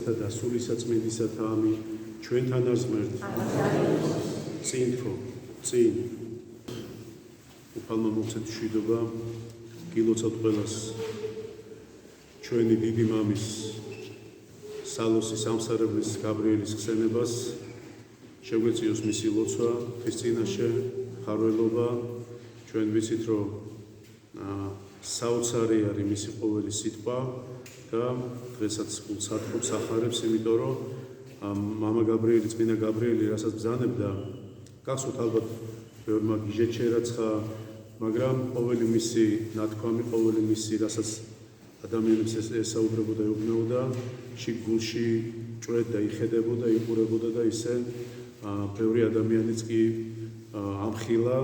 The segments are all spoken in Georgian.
Ღვთისათა და სულისაწმინდისათა ამინ. ჩვენთან არ ღმერთ. წინ უფალმა მოგცეთ მშვიდობა, გილოცავთ ყველას ჩვენი დიდი მამის სალოსის ამსარებლის გაბრიელის ხსენებას, შეგვეციოს მისი ლოცვა, ხის წინაშე ხარველობა, ჩვენ ვიცით, რომ საოცარი არის მისი ყოველი სიტყვა და დღესაც გულსათხოვს ახარებს, იმიტომ რომ მამა გაბრიელი, წმინდა გაბრიელი, რასაც ბრძანებდა, გახსოვთ ალბათ ბევრმა გიჟეთ შეერაცხა, მაგრამ ყოველი მისი ნათქვამი, ყოველი მისი, რასაც ადამიანებს ესაუბრებოდა, ეუბნებოდა, შიგ გულში ჭრედდა, იხედებოდა, იყურებოდა და ისე ბევრი ადამიანიც კი ამხილა.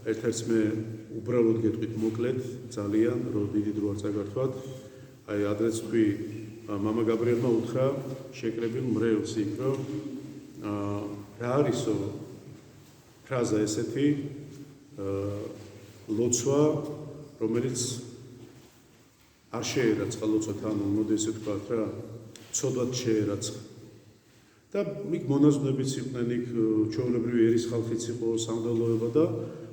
ერთ-ერთს მე უბრალოდ გეტყვით მოკლედ, ძალიან, რომ დიდი დრო არ წაგართვათ. აი, ადრეც თქვი, მამა გაბრიელმა უთხრა შეკრებილ მრევლს იქ, რომ რა არისო ფრაზა ესეთი ლოცვა, რომელიც არ შეერაცხა ლოცვათ, ანუ მოდი ესე ვთქვათ რა, ცოდვად შეერაცხა. და იქ მონაზვნებიც იყვნენ, იქ ჩვეულებრივი ერის ხალხიც იყო, სამღვდელოება და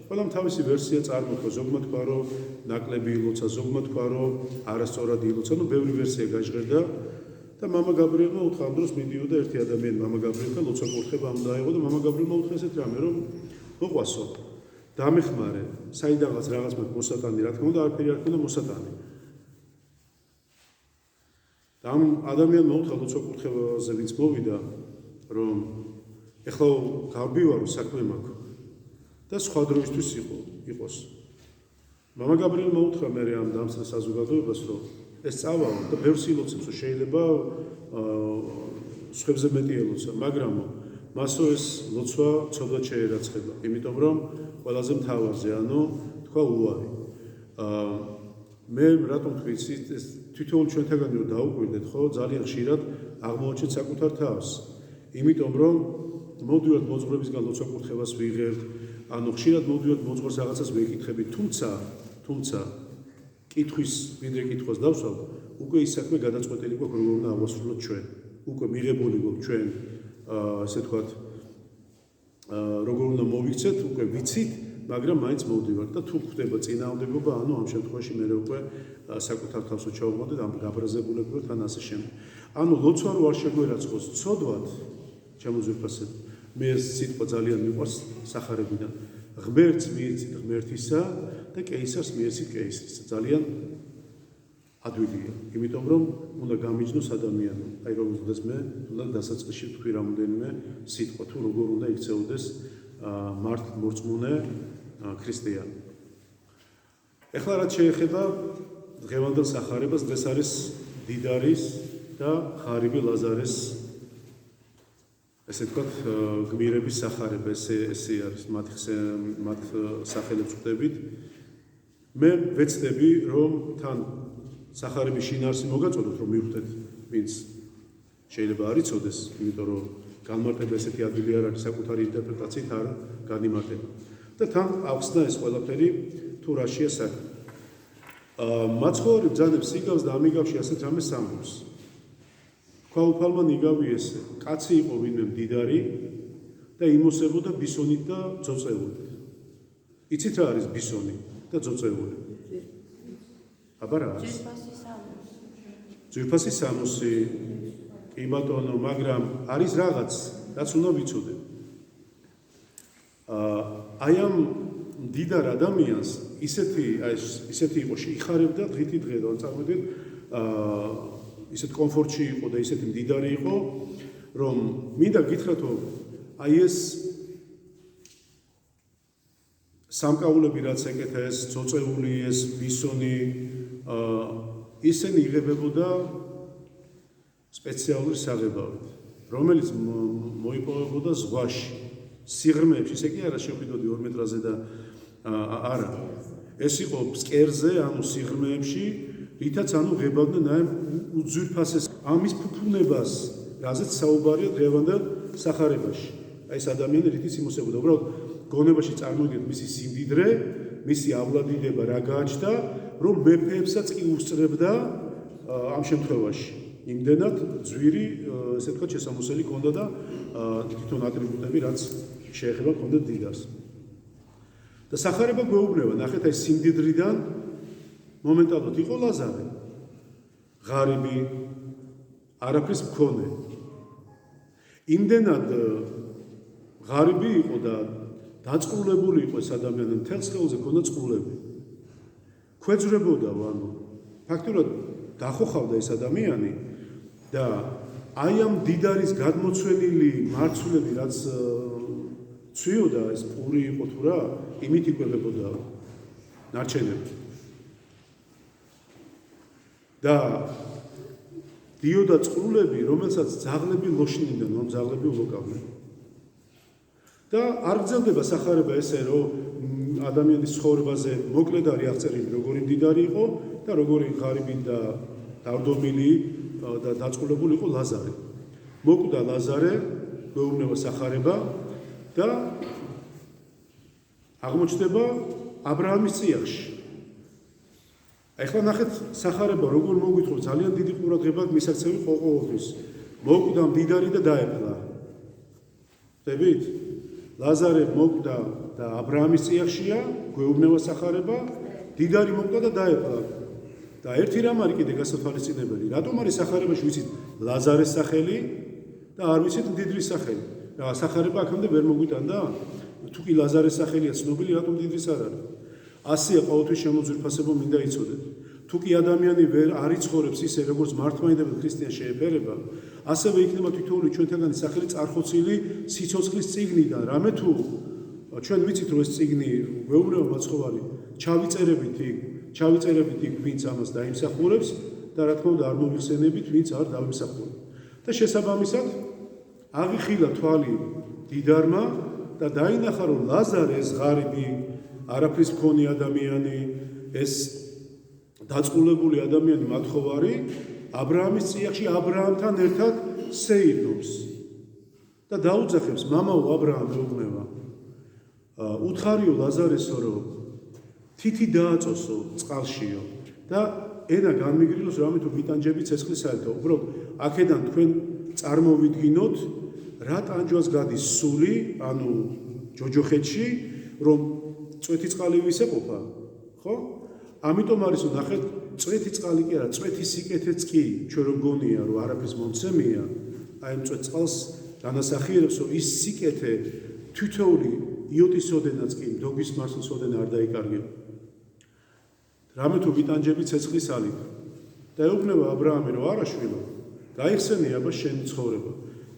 ყველამ თავისი ვერსია წარმოთქვა. ზოგმა თქვა, რომ ნაკლები ილოცა, ზოგმა თქვა, რომ არასწორად ილოცა, ბევრი ვერსია გაჟღერდა და მამა გაბრიელმა უთხრა, ამ დროს მიდიოდა ერთი ადამიანი მამა გაბრიელთან ლოცვა კურთხება ამ დაეღო და მამა გაბრიელმა უთხრა ესეთ რამე, რომ მოყვასო, დამეხმარე, საიდანღაც რაღაც მე მოსატანი, რა თქმა უნდა, არაფერი არ ქონდა მოსატანი. და ამ ადამიანმა უთხრა ლოცვა კურთხებაზე ვინც მოვიდა, რომ ეხლა გავბივარო, საქმე მაქვს და სხვა დროისთვის იყოს. მამა გაბრიელმა უთხრა მე ამ დამსწრე საზოგადოებას, რომ ეს წავალ და ბევრს ილოცებს, შეიძლება სხვებზე მეტი ელოცა, მაგრამ მასო ეს ლოცვა ცოდვად შეერაცხება, იმიტომ რომ ყველაზე მთავარზე, ანუ თქვა უარი. მე რატომ თქვი, ეს თვითონ ჩვენთაგანი რომ დაუკვირდეთ, ხო, ძალიან ხშირად აღმოაჩენთ საკუთარ თავს. იმიტომ რომ მოვდივართ მოძღვრებისგან ლოცვა კურთხებას ვიღებთ, ანუ ხშირად მოვდივართ მოძღვრს რაღაცას ვეკითხებით, თუმცა კითხვის ვიდრე კითხვას დავსვავთ, უკვე ის საქმე გადაწყვეტილი გვაქვს, როგორ უნდა ავასრულოთ ჩვენ. უკვე მიღებული გვაქვს ჩვენ, ასე ვთქვათ, როგორ უნდა მოვიქცეთ, უკვე ვიცით, მაგრამ მაინც მოვდივართ და თუ ხდება წინააღმდეგობა, ანუ ამ შემთხვევაში მე უკვე საკუთარ თავს ვჩავმოდეთ, ამ გაბრაზებულები ვართ, ან ასე შემდეგ. ანუ ლოცვა რო არ შეგვერაცხოს ცოდვად, ჩემო ძვირფასებო, მე ეს სიტყვა ძალიან მიყვარს სახარებიდან. ღმერთს მიეცით ღმერთისა და კეისარს მიეცით კეისრისა. ძალიან ადვილია, იმიტომ რომ უნდა გამიჯნოს ადამიანი. აი როგორც მე უნდა დასაწყისში თქვი რამოდენიმე სიტყვა, თუ როგორ უნდა იქცეოდეს მართლმორწმუნე ქრისტიანი. ეხლა რაც შეეხება დღევანდელ სახარებას, დღეს არის დიდარის და ხარიბი ლაზარეს, ესე ვთქვათ, გმირების სახარება, ესე არის მათ სახელებს ვხვდებით. მე ვეცდები, რომ თან სახარების შინაარსი მოგაწოდოთ, რომ მივხვდეთ, ვინც შეიძლება არ იცოდეს, იმიტომ რომ განმარტება ესეთი ადვილი არ არის, საკუთარი ინტერპრეტაციით არ განიმარტება. და თან ახსნა ეს ყველაფერი თუ რაშია საქმე. მაცხოვარი ბრძანებს იგავს და ამიგავში ასეთ რამეს ამბობს. თქვა უფალმა ნიგავი ესე, კაცი იყო ვინმე მდიდარი და იმოსებოდა ბისონით და ძოწეულით. იცით რა არის ბისონი და ძოწეული? აბა რა არის? ძვირფასი სამოსი, კი ბატონო, მაგრამ არის რაღაც, რაც უნდა ვიცოდეთ. აი ამ მდიდარ ადამიანს ისეთი იყო, იხარებდა დღითი დღე, და წარმოვიდგინეთ, ისეთ კომფორტში იყო და ისეთი მდიდარი იყო, რომ მინდა გითხრათო, აი ეს სამკაულები რაც ეკეთა, ეს ძოწეული, ეს ბისონი, ისინი იღებებოდა სპეციალური საღებავით, რომელიც მოიპოვებოდა ზღვაში, სიღრმეებში, ისე კი არა შევხვიდოდი 2 მეტრაზე და არა. ეს იყო ფსკერზე, ანუ სიღრმეებში, რითაც ანუ ღებავდნენ აი უძვირფასეს ამის ფუფუნებას, რაზეც საუბარია დღევანდელ სახარებაში. აი ეს ადამიანი რითიც იმოსებოდა, უბრალოდ გონებაში წარმოვიდგეთ მისი სიმდიდრე, მისი ავლადიდება რა გააჩნდა, რომ მეფეებსაც კი უსწრებდა ამ შემთხვევაში. იმდენად ძვირი, ესე ვთქვათ, შესამოსელი ჰქონდა და თვითონ ატრიბუტები, რაც შეეხება ჰქონდა დიდარს. და სახარება გვეუბნება, ნახეთ აი სიმდიდრიდან მომენტალურად იყო ლაზარე. ღარიბი, არაფრის მქონე. იმდენად ღარიბი იყო და დაწყრულებული იყო ეს ადამიანი, მთელს ხელზე ჰქონდა წყულები. ქვეძრებოდა, ანუ ფაქტურად დახოხავდა ეს ადამიანი და აი ამ დიდარის გადმოცვენილი მარცვლები, რაც ცვიოდა, ეს პური იყო თუ რა, იმით იკვებებოდა ნარჩენები. და დიოდა წყრულები, რომელსაც ძაღლები ლოშინდნენ, რომ ძაღლები ულოკავდნენ. და არ გრძელდება სახარება ესე, რომ ადამიანის ცხოვრებაზე მოკლედ არის აღწერილი, როგორი მდიდარი იყო და როგორი ღარიბი და დავდომილი და დაწყულებული იყო ლაზარე. მოკვდა ლაზარე, გვეუბნება სახარება და აღმოჩნდება აბრაამის წიაღში. ახლა ნახეთ სახარება როგორ მოგვითხრობს, ძალიან დიდი ყურადღება მისაქცევი ყოველთვის. მოკვდა მდიდარი და დაეპყლა. ხდებით? ლაზარე მოკვდა და აბრაამის წიაღშია, გვეუბნება სახარება, დიდარი მოკვდა და დაეპყლა. და ერთი რამ არის კიდე გასათვალისწინებელი, რატომ არის სახარებაში ვიცით ლაზარეს სახელი და არ ვიცით მდიდრის სახელი. რა სახარება აქამდე ვერ მოგვიტანდა? თუ კი ლაზარეს სახელია ცნობილი, რატომ მდიდრის არ არის? ასეა ყოველთვის შემოძვირფასება მინდა იცოდეთ. თუ კი ადამიანი ვერ არ იცხოვრებს ისე, როგორც მართლმადიდებელ ქრისტიანს შეეფერება, ასევე იქნება თითოეული ჩვენთაგანი სახელი წარხოცილი სიცოცხლის წიგნიდან. რამე თუ ჩვენ ვიცით, რომ ეს წიგნი გვეუბნება მაცხოვარი, ჩავიწერებით იქ, ვინც ამას დაიმსახურებს და რა თქმა უნდა არ მოვიხსენებით, ვინც არ დავიმსახურებ. და შესაბამისად აღიხილა თვალი დიდარმა და დაინახა, რომ ლაზარე ეს ღარიბი, არაფრის მქონე ადამიანი, ეს დაწყულებული ადამიანი მათხოვარი აბრაამის წიაღში აბრაამთან ერთად სეირნობს და დაუძახებს მამაო აბრაამ ეუბნება უთხარიო ლაზარესო რომ თითი დააწოსო წყალშიო და ენა განმიგრილოს რამე თუ ვიტანჯები ცეცხლის საერთო უბრალოდ აქედან თქვენ წარმოვიდგინოთ რა ტანჯვას გადის სული ანუ ჯოჯოხეთში რომ წვეთი წყალი ვისეყოფა ხო ამიტომ არის რომ ნახეთ წვეთი წყალი კი არა წვეთი სიკეთეც კი ჩვენ რომ გონია რომ არაფრის მომცემია აი ამ წვეთ წყალს განასახიერებს რომ ის სიკეთე თითოეული იოტისოდენაც კი დოგის მარსლსოდენ არ დაიკარგება რამე თუ ვიტანჯები ცეცხლის ალით და ეუბნება აბრაამი რომ არაშვილო გაიხსენე აბა შენი ცხოვრება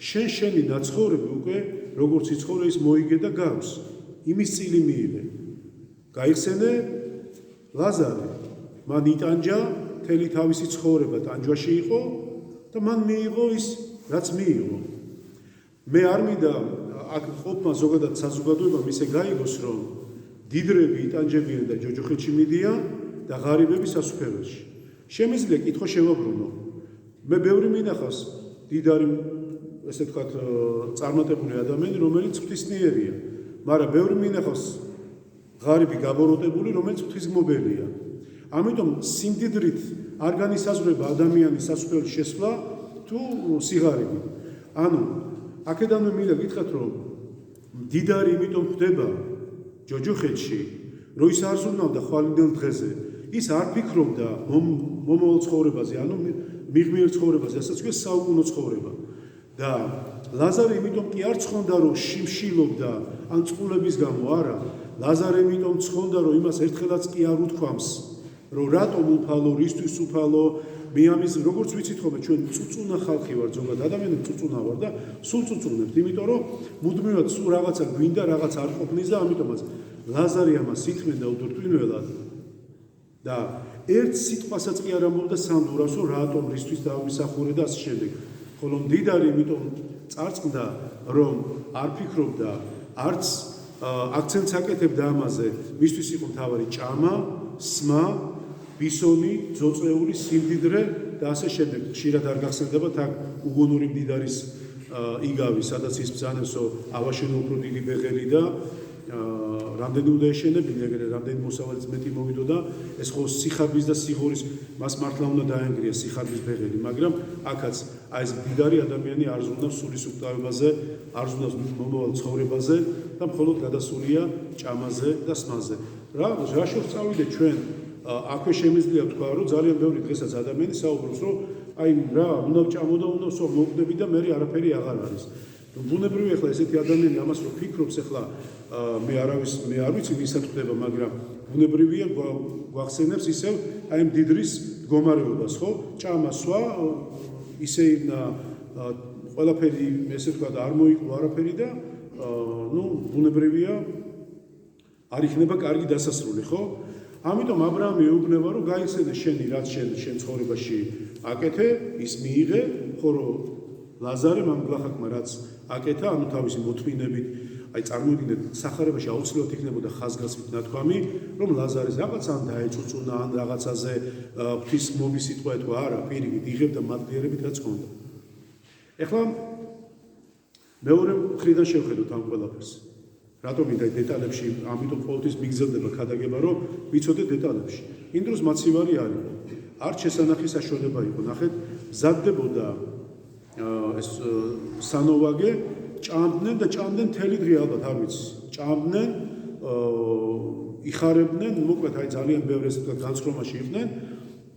შენი ნაცხოვრები უკვე როგორც იცხოვრე ის მოიგე და გავს იმის წილი მიიღე გაიხსენე ლაზარე მან იტანჯა მთელი თავისი ცხოვრება ტანჯვაში იყო და მან მიიღო ის რაც მიიღო მე არ მინდა აქ ყოფნა ზოგადად საზოგადოებამ ისე გაიგოს რომ დიდრები იტანჯებიან და ჯოჯოხეთში მიდიან და ღარიბები სასუფეველში შემიძლია კითხვა შევაბრუნო მე ბევრი მინახავს დიდარი ესე ვთქვათ წარმატებული ადამიანი რომელიც ღვთისმიერია მაგრამ ბევრი მინახავს ღარიბი გაბოროტებული რომელიც ღვთისმობელია ამიტომ სიმდიდრით არ განისაზღვრება ადამიანის სასუფეველში შესვლა თუ სიღარიბი ანუ აქედანვე მინდა გითხრათ რომ დიდარი იმიტომ ხდება ჯოჯოხეთში რომ ის არ ზრუნავდა ხვალინდელ დღეზე ის არ ფიქრობდა მომავალ ცხოვრებაზე ანუ მიღმიერ ცხოვრებაზე ასაც ქვია საუკუნო ცხოვრება და ლაზარე იმიტომ კი არ ცხონდა რომ შიმშილობდა ან წყულების გამო არა ლაზარე იმიტომ ცხონდა რომ იმას ერთხელაც კი არ უთქვამს რომ რატომ უფალო რისთვის უფალო მე ამის როგორც ვიცით ხოლმე ჩვენ წუწუნა ხალხი ვარ ზოგადად ადამიანები წუწუნა ვარ და სულ წუწუნებთ იმიტომ რომ მუდმივად სულ რაღაცა გვინდა რაღაც არ ყოფნის და ამიტომაც ლაზარე ამას ითმენდა უდურტვინველად და ერთ სიტყვასაც კი არ ამბობდა სანდურას რომ რატომ რისთვის დავიმსახურე და ასე შემდეგ ხოლო მდიდარი იმიტომ წარწყდა რომ არ ფიქრობდა არც აქცენტს აკეთებდა ამაზე მისთვის იყო მთავარი ჭამა სმა ბისონი ძოწეული სიმდიდრე და ასე შემდეგ ხშირად არ გახსენდებათ აქ უგონური მდიდარის იგავი სადაც ის ბრძანებსო ავაშენო უფრო დიდი ბეღელი და რამდენი უნდა ეშენებინა, ეგრე რამდენი მოსავალიც მეტი მოვიდოდა, ეს ხო სიხარბის და სიღორის მას მართლა უნდა დაენგრია სიხარბის ბეღელი, მაგრამ აქაც აი ეს მდიდარი ადამიანი არ ზრუნავს სულის უკტავებაზე, არ ზრუნავს მომავალ ცხოვრებაზე და მხოლოდ გადასულია ჭამაზე და სმაზე. რა შორს წავიდეთ ჩვენ, აქვე შემიძლია თქვა, რომ ძალიან ბევრი დღესაც ადამიანი საუბრობს, რომ აი რა, უნდა ვჭამო და უნდა მოვკვდები და მე არაფერი აღარ არის. ბუნებრივია ახლა ესეთი ადამიანი ამას რო ფიქრობს ახლა მე არ ვიცი ვისაც ხდება, მაგრამ ბუნებრივია გვახსენებს ისევ აი მდიდრის მდგომარეობას, ხო? ჭამა სვა ისე ყველაფერი ესე თქვა არ მოიკლო არაფერი და ბუნებრივია არ იქნება კარგი დასასრული, ხო? ამიტომ ა ブラ ამი ეუბნება, რომ გაიხსენე შენი რაც შენ ცხოვრებაში აკეთე, ის მიიღე, ხო რომ ლაზარე მამგლახაკმა რაც აკეთა, ანუ თავისი მოთმინებით, აი წარმოიდგინეთ, სახარებაში აუცილებლად იქნებოდა ხაზგასმით ნათქვამი, რომ ლაზარეს რაღაც ან დაეწუწუნა, ან რაღაცაზე ღვთის მობის სიტყვა ეთქვა, არა, პირიქით იღებდა მადლიერებით რაც ჰქონდა. ეხლა მეორე მხრიდან შევხედოთ ამ ყველაფერს. რატომ მინდა დეტალებში, ამიტომ ყოველთვის მიგზელდება ქადაგება, რომ ვიცოდე დეტალებში. იმ დროს მაცივარი არ იყო. არც შესანახი საშუალება იყო. ნახეთ, მზადდებოდა ეს სანოვაგე, ჭამდნენ და ჭამდნენ მთელი დღე ალბათ, არ ვიცი. ჭამდნენ, იხარებდნენ, მოკლედ აი ძალიან ბევრი ესე ვთქვათ განსხვავებაში იყვნენ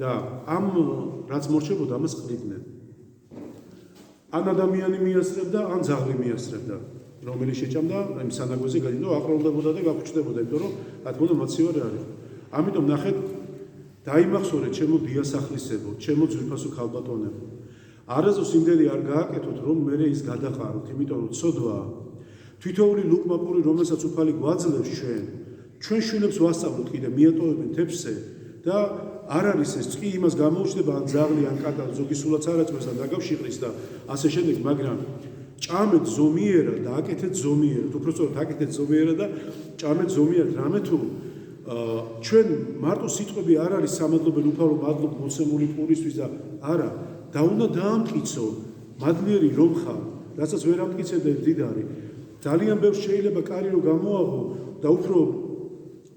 და ამ რაც მორჩებოდა, ამას ყრიდნენ. ან ადამიანი მიასწრებდა, ან ძაღლი მიასწრებდა. რომელიც შეჭამდა იმ სანაგვეზე გადიდა, აყროლდებოდა და გაფუჭდებოდა, იმიტომ რომ რა თქმა უნდა მაცივარი არ იყო. ამიტომ ნახეთ, დაიმახსოვრეთ ჩემო დიასახლისებო, ჩემო ძვირფასო ქალბატონებო. არასდროს იმდენი არ გააკეთოთ, რომ მე ის გადაყაროთ, იმიტომ რომ ცოდვაა. თითოეული ლუკმაპური, რომელსაც უფალი გვაძლევს ჩვენ შვილებს ვასწავლოთ კიდე მიატოვებენ თეფსზე და არ არის ეს წკი იმას გამოუჩნდება ან ძაღლი ან კატა ზოგი სულაც არ აწმევს და დაგავშიყრის და ასე შემდეგ, მაგრამ ჭამეთ ზომიერად და აკეთეთ ზომიერად, უпростоრად აკეთეთ ზომიერად და ჭამეთ ზომიერად, რამე თუ ჩვენ მარტო სიტყვები არ არის სამადლობელი უფალო მადლობ მოცემული პურისთვის და არა, და უნდა დაამტკიცო მადლიერი რომ ხარ, რასაც ვერ ამტკიცებდა მდიდარი. ძალიან ბევრს შეიძლება კარი რომ გამოაღო და უფრო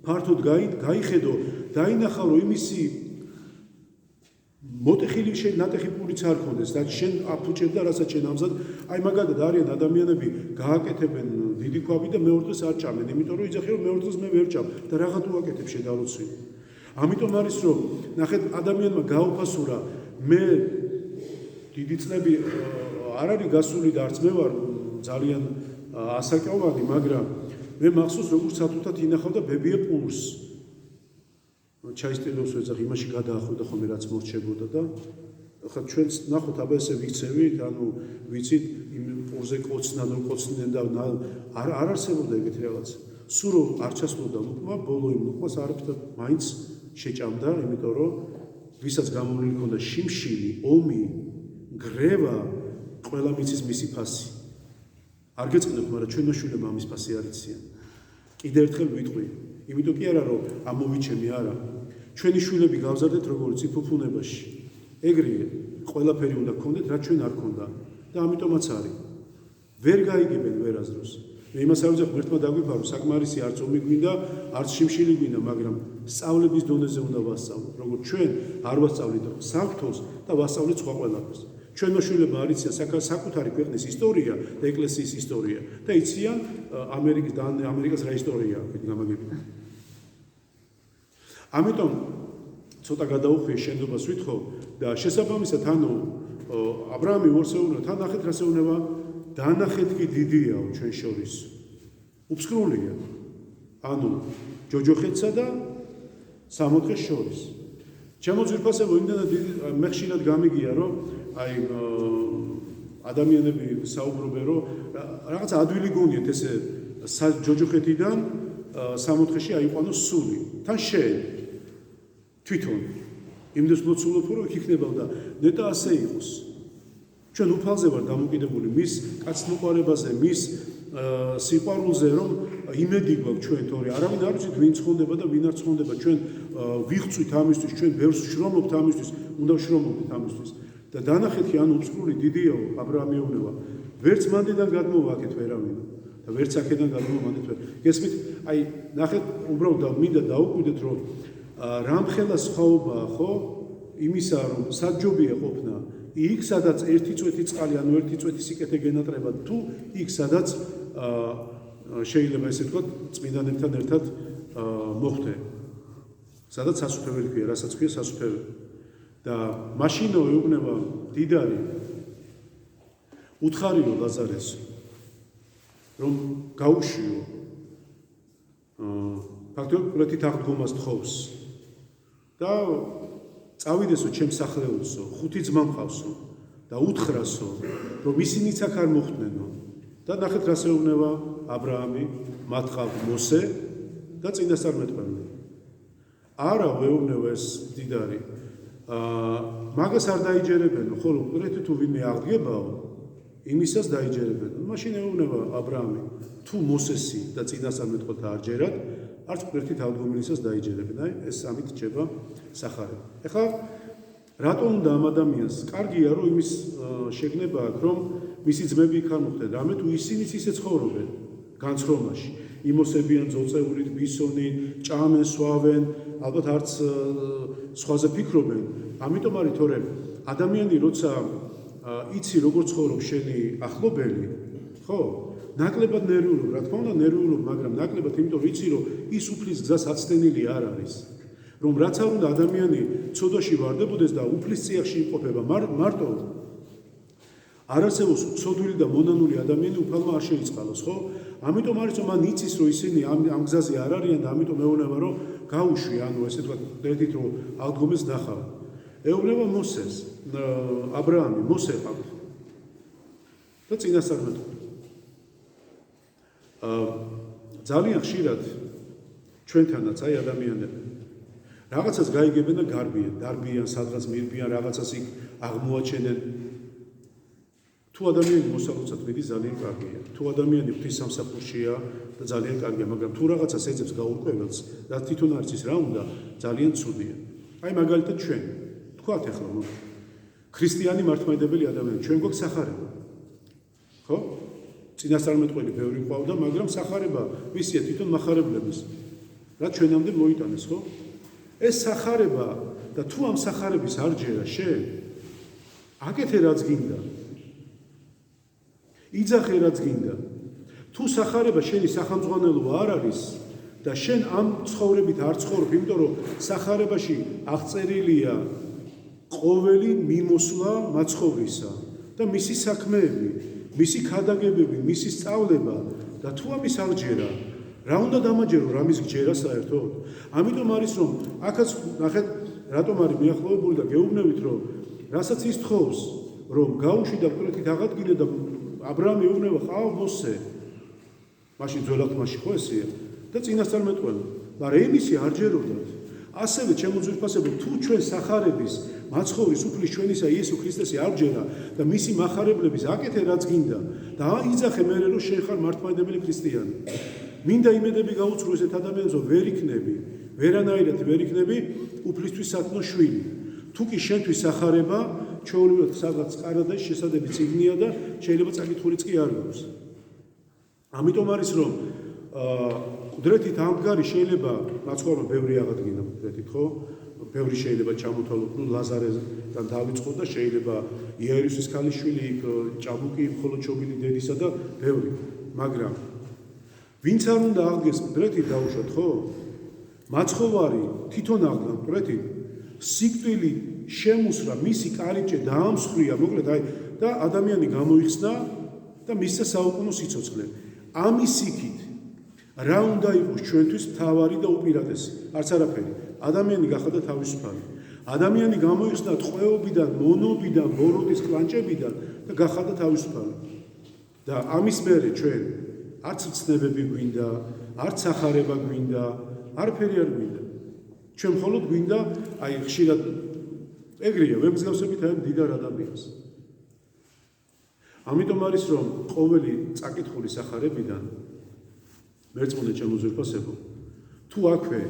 ფართოდ გაიხედო, დაინახა რომ იმისი მოტეხილი ნატეხი პურიც არ ქონდეს და შენ აფუჭებ და რასაც შენ ამზად, აი მაგალითად არიან ადამიანები გააკეთებენ დიდი ქვაბი და მეორე დღეს არ ჭამენ, იმიტომ რომ იძახიან რომ მეორე დღეს მე ვერ ჭამ და რაღა თუ აკეთებ შედაროცვი. ამიტომ არის რომ ნახეთ ადამიანმა გაუფასურა მე დიდი წლები არ არის გასული და არც მე ვარ ძალიან ასაკოვანი, მაგრამ მე მახსოვს როგორც სათუთად ინახავდა ბებია პურს. ჩაისტილოს ვეძახ, იმაში გადაახვდა ხოლმე რაც მორჩებოდა და ხა ჩვენც ნახოთ აბა ესე ვიქცევით, ანუ ვიცით იმ პურზე კოცნან რომ კოცნდნენ და არ არსებობდა ეგეთი რაღაც. სულ რომ არ ჩასვლოდა ლუკმა, ბოლო იმ ლუკმას არაფერ მაინც შეჭამდა, იმიტომ რომ ვისაც გამოვლილი ჰქონდა შიმშილი, ომი, გრევა, ყველა მიცის მისი ფასი. არ გეწყნებთ, მაგრამ ჩვენო შვილებმა ამის ფასი არ იციან. კიდევ ერთხელ ვიტყვი, იმიტომ კი არა რომ ამოვიჩემი არა. ჩვენი შვილები გავზარდეთ როგორც ციფუფუნებაში. ეგრევე ყველაფერი უნდა გქონდეთ, რაც ჩვენ არ გქონდა და ამიტომაც არის. ვერ გაიგებენ ვერასდროს. მე იმას არ ვიძახ, ერთმა დაგვიფარო, საკმარისი არც ომი გვინდა, არც შიმშილი გვინდა, მაგრამ სწავლების დონეზე უნდა ვასწავლოთ. როგორც ჩვენ არ ვასწავლით საღვთოს და ვასწავლით სხვა ყველაფერს. ჩვენმა შვილებმა არ იციან საკუთარი ქვეყნის ისტორია და ეკლესიის ისტორია და იციან ამერიკის რა ისტორია გამაგებით. ამიტომ ცოტა გადაუხვიე შენდობას ვითხოვ და შესაბამისად ანუ ა ブラ ამი ორსეუნა თან ნახეთ რა შეუნება დანახეთ კი დიდიაო ჩვენ შორის. უფსკრულია. ანუ ჯოჯოხეთსა და სამოთხეს შორის. ჩემო ძვირფასებო იმდენად მე ხშირად გამიგია რომ აი ადამიანები საუბრობენ რომ რაღაც ადვილი გონიათ ესე ჯოჯოხეთიდან სამოთხეში აიყვანოს სული. თან შენ თვითონ იმდეს მოცულობ რომ იქნება და ნეტა ასე იყოს. ჩვენ უფალზე ვარ დამოკიდებული მის კაცმოყარებაზე, მის სიყვარულზე, რომ იმედი გვაქვს ჩვენ თორე არავინ არ ვიცით ვინ ცხონდება და ვინ არ ცხონდება. ჩვენ ვიღწვით ამისთვის, ჩვენ ბევრს შრომობთ ამისთვის, უნდა შრომობთ ამისთვის. და დანახეთი ანუ უფსკრული დიდიაო ა ブラ ამეუბნება. ვერც მანდიდან გადმოვა აქეთ ვერავინ. და ვერც აქედან გადმოვიდეთ. გესმით, აი ნახეთ, უბრალოდ მინდა დაუკვირდეთ, რომ რამხელა სხვაობაა, ხო? იმისა, რომ საჯობია ყოფნა იქ, სადაც ერთი წვეთი წყალი, ანუ ერთი წვეთი სიკეთე გენატრება, თუ იქ, სადაც შეიძლება ესე ვთქვათ, წმინდანებთან ერთად მოხვდე. სადაც სასუფეველი ქვია, რასაც ქვია სასუფეველი. და მაშინო ეუბნება დიდარი უთხარიო ლაზარეს, რომ გაუშვიო. ფაქტობრივად ყურეთით აღდგომას თხოვს და წავიდესო ჩემს სახლეულსო, 5 ძმა მყავსო და უთხრასო, რომ ისინიც აქ არ მოხვდნენო. და ნახეთ რას ეუბნება აბრაამი, მათ ყავთ მოსე და წინასწარმეტყველი. არა ეუბნება ეს დიდარი, მაგას არ დაიჯერებენო, ხოლო ყურეთი თუ ვინმე აღდგებაო, იმისას დაიჯერებენო. მაშინ ეუბნება აბრაამი, თუ მოსესი და წინასწარმეტყველთა არ ჯერათ, არც ყურეთით აღდგომილისას დაიჯერებენ. აი ეს ამით რჩება სახარება. ეხლა რატომ უნდა ამ ადამიანს? კარგია რომ იმის შეგნება აქვს, რომ მისი ძმები იქ არ მოხვდნენ. რამე თუ ისინიც ისე ცხოვრობენ განცხრომაში. იმოსებიან ძოწეულით, ბისონით, ჭამენ, სვავენ, ალბათ არც სხვაზე ფიქრობენ. ამიტომ არის თორემ ადამიანი როცა იცი როგორ ცხოვრობს შენი ახლობელი, ხო? ნაკლებად ნერვიულობ, რა თქმა უნდა ნერვიულობ, მაგრამ ნაკლებად იმიტომ რომ იცი რომ ის უფლის გზას აცდენილი არ არის. რომ რაც არ უნდა ადამიანი ცოდვაში ვარდებოდეს და უფლის წიაღში იმყოფება, მარტო არ არსებობს ცოდვილი და მონანული ადამიანი უფალმა არ შეიწყალოს, ხო? ამიტომ არის რომ მან იცის რომ ისინი ამ გზაზე არ არიან და ამიტომ ეუბნება რომ გაუშვი, ანუ ესე ვთქვათ, ერთით რომ აღდგომეს ნახავ. ეუბნება მოსეს, აბრაამი, მოსე ყავთ. და წინასწარმეტყველი. ძალიან ხშირად ჩვენთანაც აი ადამიანები რაღაცას გაიგებენ და გარბიან, სადღაც მირბიან, რაღაცას იქ აღმოაჩენენ. თუ ადამიანი მოსალოცად მიდის, ძალიან კარგია. თუ ადამიანი ღვთის სამსახურშია და ძალიან კარგია, მაგრამ თუ რაღაცას ეძებს გაურკვეველს, რაც თვითონ არ იცის რა უნდა, ძალიან ცუდია. აი მაგალითად ჩვენ, თქვათ ახლა ქრისტიანი მართლმადიდებელი ადამიანი, ჩვენ გვაქვს სახარება. ხო? წინასწარმეტყველი ბევრი ყავდა, მაგრამ სახარება ვისია თვითონ მახარებლების. რა ჩვენამდე მოიტანეს, ხო? ეს სახარება და თუ ამ სახარების არ ჯერა შენ, აკეთე რაც გინდა. იძახე რაც გინდა. თუ სახარება შენი სახელმძღვანელო არ არის და შენ ამ ცხოვრებით არ ცხოვრობ, იმიტომ რომ სახარებაში აღწერილია ყოველი მიმოსვლა მაცხოვრისა და მისი საქმეები, მისი ქადაგებები, მისი სწავლება და თუ ამის არ ჯერა, რა უნდა დამაჯერო რამის გჯერა საერთოდ? ამიტომ არის რომ აქაც ნახეთ რატომ არის მიახლოვებული და გეუბნებით რომ რასაც ის თხოვს რომ გაუშვი და ყურეთით აღადგინე და აბრაამი ეუბნება ყავ მოსე. მაშინ ძველათმაში ხო ესეა და წინასწარმეტყველი. მაგრამ იმისი არ ჯეროდათ. ასევე ჩემო ძვირფასებო, თუ ჩვენ სახარების მაცხოვრის უფლის ჩვენისა იესო ქრისტესი არ ჯერა და მისი მახარებლების აკეთე რაც გინდა და იძახე მერე რომ შენ ხარ მართლმადიდებელი ქრისტიანი. მინდა იმედები გაუწრო ესეთ ადამიანს რომ ვერ იქნები, ვერანაირად ვერ იქნები უფლისთვის სათნო შვილი. თუ კი შენთვის სახარება ჩვეულებრივად სადღაც კარადაში შესადები წიგნია და შეიძლება წაკითხულიც კი არ გაქვს. ამიტომ არის რომ ყდრეთით ამდგარი შეიძლება მაცხოვრებელმა ბევრი აღადგინა ყდრეთით, ხო? ბევრი შეიძლება ჩამოთვალოთ, ნუ ლაზარესთან დავიწყო და შეიძლება იაიროსის ქალიშვილი იქ ჭაბუკი მხოლოდ ჩობილი დედისა და ბევრი, მაგრამ ვინც არ უნდა აღდგეს ყდრეთით დაუშვათ, ხო? მაცხოვარი თვითონ აღდგა ყდრეთით, სიკვდილი შემუსრა, მისი კარიბჭე დაამსხვრია, მოკლედ აი და ადამიანი გამოიხსნა და მისცა საუკუნო სიცოცხლე. ამის იქით რა უნდა იყოს ჩვენთვის მთავარი და უპირატესი? არც არაფერი. ადამიანი გახადა თავისუფალი. ადამიანი გამოიხსნა ტყვეობიდან, მონობიდან, ბოროტის კლანჭებიდან და გახადა თავისუფალი. და ამის მერე ჩვენ არც ცნებები გვინდა, არც სახარება გვინდა, არაფერი არ გვინდა. ჩვენ მხოლოდ გვინდა აი ხშირად ეგრეა, ვემსგავსებით აი მდიდარ ადამიანს. ამიტომ არის რომ ყოველი წაკითხული სახარებიდან მერწმუნე ჩემო ძვირფასებო, თუ აქვე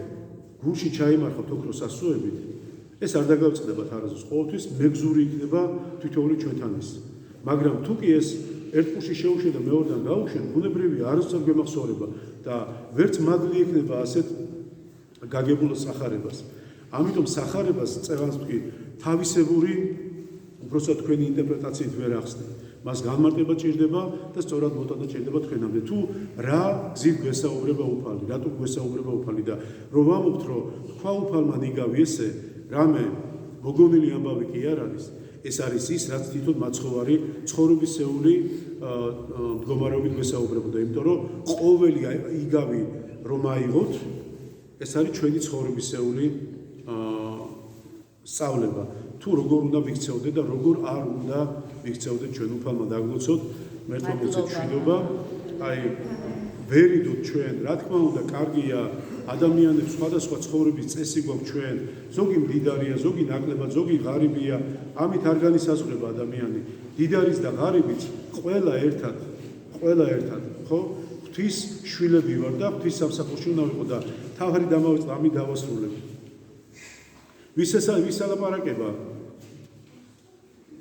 გულში ჩაიმარხოთ ოქროს ასოებით, ეს არ დაგავიწყდებათ არასდროს, ყოველთვის მეგზური იქნება თითოეული ჩვენთანის. მაგრამ თუ კი ეს ერთ კურსში შეუშვე და მეორედან გაუშვენ, ბუნებრივია არასწორ გვემახსოვრება და ვერც მადლი ექნება ასეთ გაგებულ სახარებას. ამიტომ სახარებას წეღანს ვთქვი, თავისებური უბრალოდ თქვენი ინტერპრეტაციით ვერ ახსნით. მას განმარტება ჭირდება და სწორად მოტანა ჭირდება თქვენამდე. თუ რა გზით გვესაუბრება უფალი, რატომ გვესაუბრება უფალი და რომ ვამბობთ, რომ თქვა უფალმა ნიგავი ესე, რამე მოგონილი ამბავი კი არ არის, ეს არის ის, რაც თვითონ მაცხოვარი ცხოვრებისეული მდგომარეობით გვესაუბრებოდა, იმიტომ რომ ყოველი იგავი რომ აიღოთ, ეს არის ჩვენი ცხოვრებისეული სწავლება. თუ როგორ უნდა ვიქცეოდეთ და როგორ არ უნდა ვიქცეოდეთ ჩვენ უფალმა დაგვლოცოთ, მერტმა მოცეთ მშვიდობა, აი ვერიდოთ ჩვენ, რა თქმა უნდა, კარგია ადამიანებს სხვადასხვა ცხოვრების წესი გვაქვს ჩვენ, ზოგი მდიდარია, ზოგი ნაკლებად, ზოგი ღარიბია, ამით არ განისაზღვრება ადამიანი. მდიდარის და ღარიბიც ყველა ერთად, ხო? ღვთის შვილები ვარ და ღვთის სამსახურში უნდა ვიყო და თავარი დამავიწყდა, ამით დავასრულებ. ვის ალაპარაკება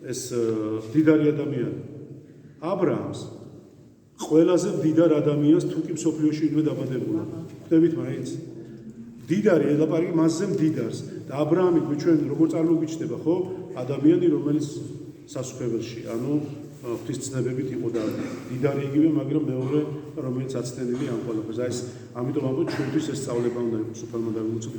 ეს მდიდარი ადამიანი? აბრაამს. ყველაზე მდიდარ ადამიანს თუ კი მსოფლიოში ვინმე დაბადებულა. ხვდებით მაინც? მდიდარი ელაპარაკი მასზე მდიდარს და აბრაამი ჩვენ როგორ წარმოგიჩნდება, ხო? ადამიანი, რომელიც სასუფეველში, ანუ ღვთის ცნებებით იყო და მდიდარი იგივე, მაგრამ მეორე, რომელიც აცნენილი ამ ყველაფერს. აი ეს ამიტომ ამბობ, ჩვენთვის ეს სწავლება უნდა იყოს უფალმა დაგვიუწოდოთ.